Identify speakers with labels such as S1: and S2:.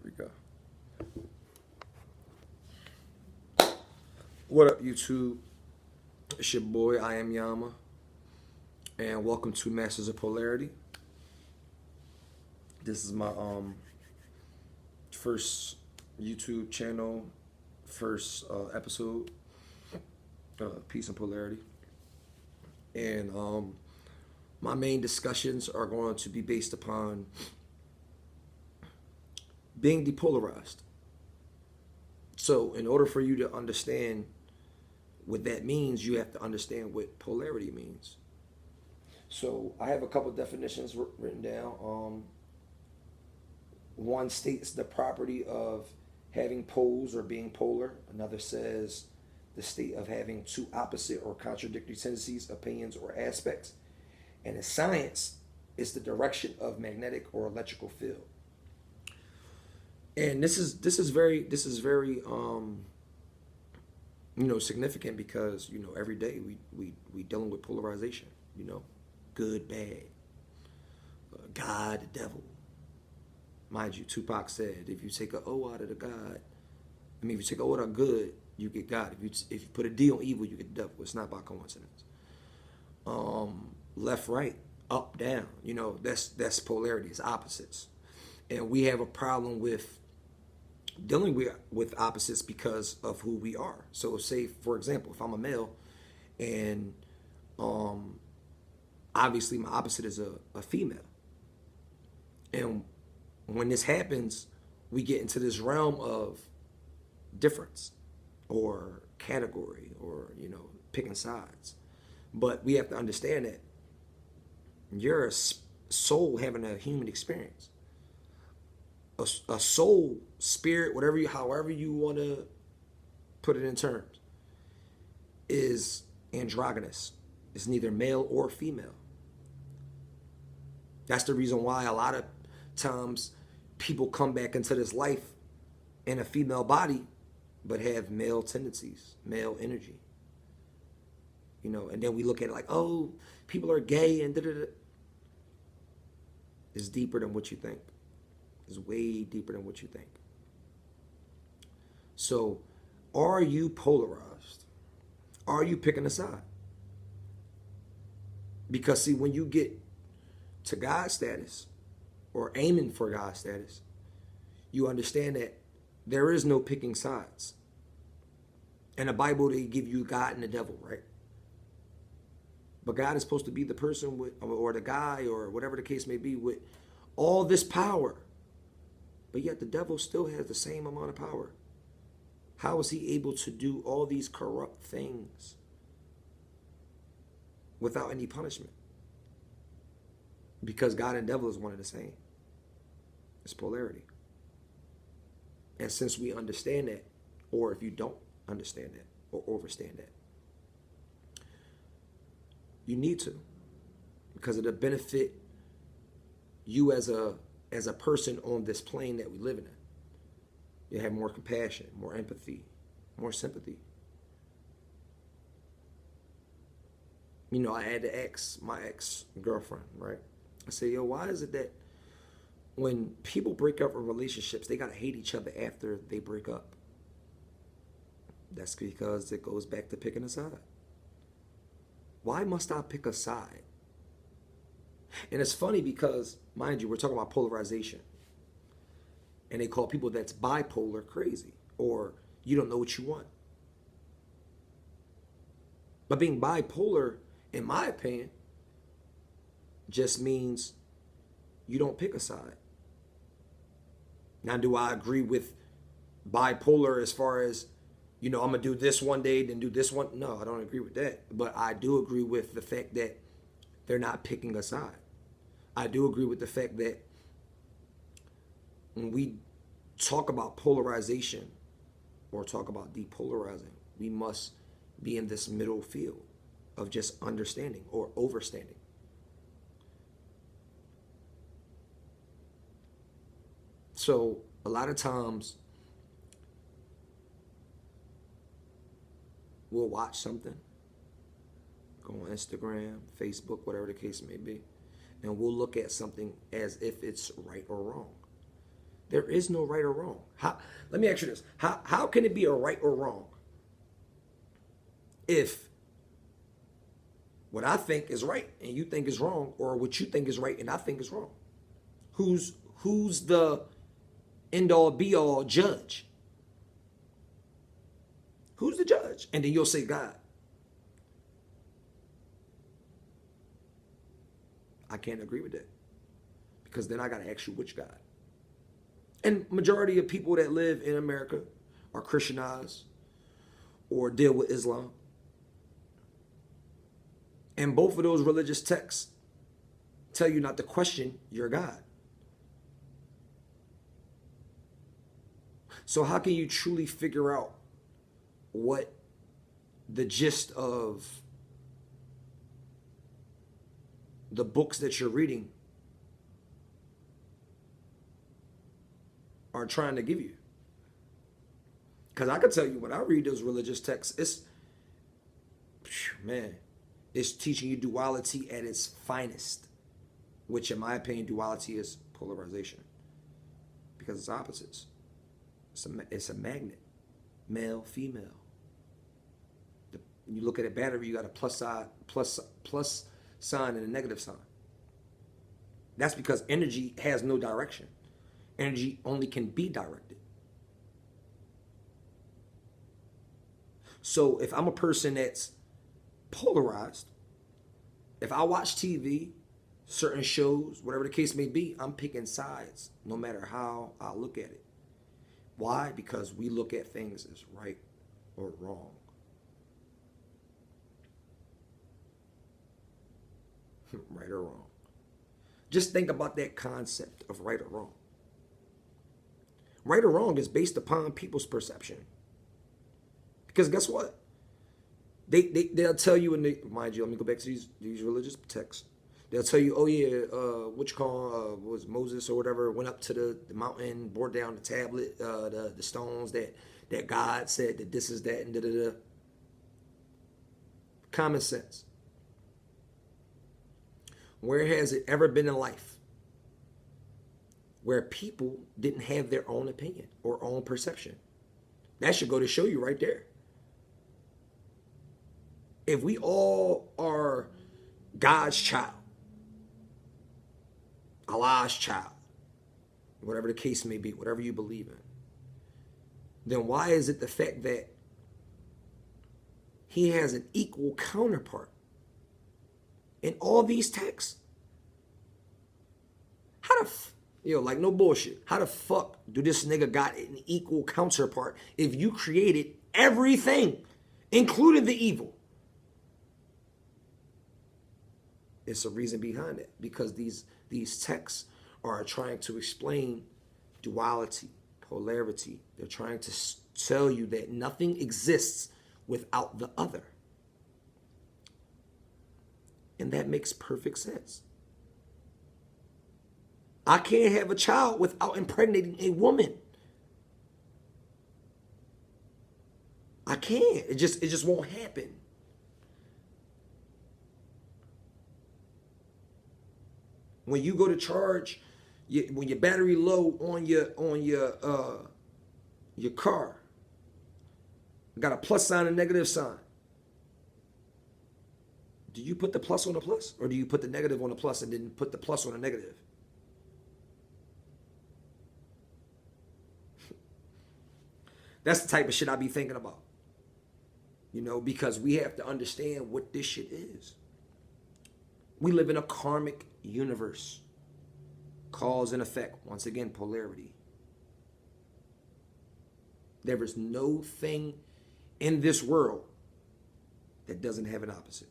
S1: There we go. What up, YouTube? It's your boy, I am Yama, and welcome to Masters of Polarity. This is my first YouTube channel, first episode, Peace and Polarity, and my main discussions are going to be based upon being depolarized. So, in order for you to understand what that means, you have to understand what polarity means. So, I have a couple definitions written down. One states the property of having poles or being polar. Another says the state of having two opposite or contradictory tendencies, opinions, or aspects. And in science, it's the direction of magnetic or electrical field. And this is very significant because every day we dealing with polarization, good, bad, God, the devil. Mind you, Tupac said if you take an O out of the God, if you take an O out of good, you get God. If you put a D on evil, you get the devil. It's not by coincidence. Left, right, up, down. That's polarity. It's opposites, and we have a problem with dealing with opposites because of who we are. So say, for example, if I'm a male and obviously my opposite is a female. And when this happens, we get into this realm of difference or category or, picking sides. But we have to understand that you're a soul having a human experience. A soul, spirit, however you want to put it in terms, is androgynous. It's neither male or female. That's the reason why a lot of times people come back into this life in a female body, but have male tendencies, male energy. And then we look at it like, oh, people are gay and da-da-da. It's deeper than what you think. Is way deeper than what you think. So, are you polarized? Are you picking a side? Because see, when you get to God status or aiming for God status, you understand that there is no picking sides. In the Bible, they give you God and the devil, right? But God is supposed to be the person with, or the guy, or whatever the case may be, with all this power. But yet the devil still has the same amount of power. How is he able to do all these corrupt things without any punishment? Because God and devil is one and the same. It's polarity. And since we understand that, or if you don't understand that or overstand that, you need to, because it'll benefit you as a person on this plane that we live in. You have more compassion, more empathy, more sympathy. I had to ask my ex-girlfriend, right? I say, yo, why is it that when people break up in relationships, they gotta hate each other after they break up? That's because it goes back to picking a side. Why must I pick a side? And it's funny because, mind you, we're talking about polarization. And they call people that's bipolar crazy, or you don't know what you want. But being bipolar, in my opinion, just means you don't pick a side. Now, do I agree with bipolar as far as, I'm going to do this one day, then do this one? No, I don't agree with that. But I do agree with the fact that they're not picking a side. I do agree with the fact that when we talk about polarization or talk about depolarizing, we must be in this middle field of just understanding or overstanding. So a lot of times we'll watch something, go on Instagram, Facebook, whatever the case may be, and we'll look at something as if it's right or wrong. There is no right or wrong. Let me ask you this. How can it be a right or wrong if what I think is right and you think is wrong, or what you think is right and I think is wrong? Who's the end all be all judge? Who's the judge? And then you'll say God. I can't agree with that, because then I got to ask you which God. And majority of people that live in America are Christianized or deal with Islam. And both of those religious texts tell you not to question your God. So how can you truly figure out what the gist of the books that you're reading are trying to give you? Because I can tell you, when I read those religious texts, it's teaching you duality at its finest, which in my opinion, duality is polarization, because it's opposites. It's a magnet, male, female. When you look at a battery, you got a plus sign and a negative sign. That's because energy has no direction. Energy only can be directed. So if I'm a person that's polarized, if I watch TV, certain shows, whatever the case may be, I'm picking sides no matter how I look at it. Why? Because we look at things as right or wrong. Right or wrong. Just think about that concept of right or wrong. Right or wrong is based upon people's perception. Because guess what? They'll tell you, mind you, let me go back to these religious texts. They'll tell you, oh yeah, was Moses or whatever, went up to the mountain, brought down the tablet, the stones that God said that this is that and da-da-da. Common sense. Where has it ever been in life where people didn't have their own opinion or own perception? That should go to show you right there. If we all are God's child, Allah's child, whatever the case may be, whatever you believe in, then why is it the fact that he has an equal counterpart in all these texts? Like no bullshit. How the fuck do this nigga got an equal counterpart if you created everything, including the evil? It's a reason behind it, because these texts are trying to explain duality, polarity. They're trying to tell you that nothing exists without the other. And that makes perfect sense. I can't have a child without impregnating a woman. I can't. It just won't happen. When you go to charge, when your battery low on your car, got a plus sign and negative sign. Do you put the plus on the plus, or do you put the negative on the plus and then put the plus on the negative? That's the type of shit I be thinking about. Because we have to understand what this shit is. We live in a karmic universe. Cause and effect. Once again, polarity. There is no thing in this world that doesn't have an opposite.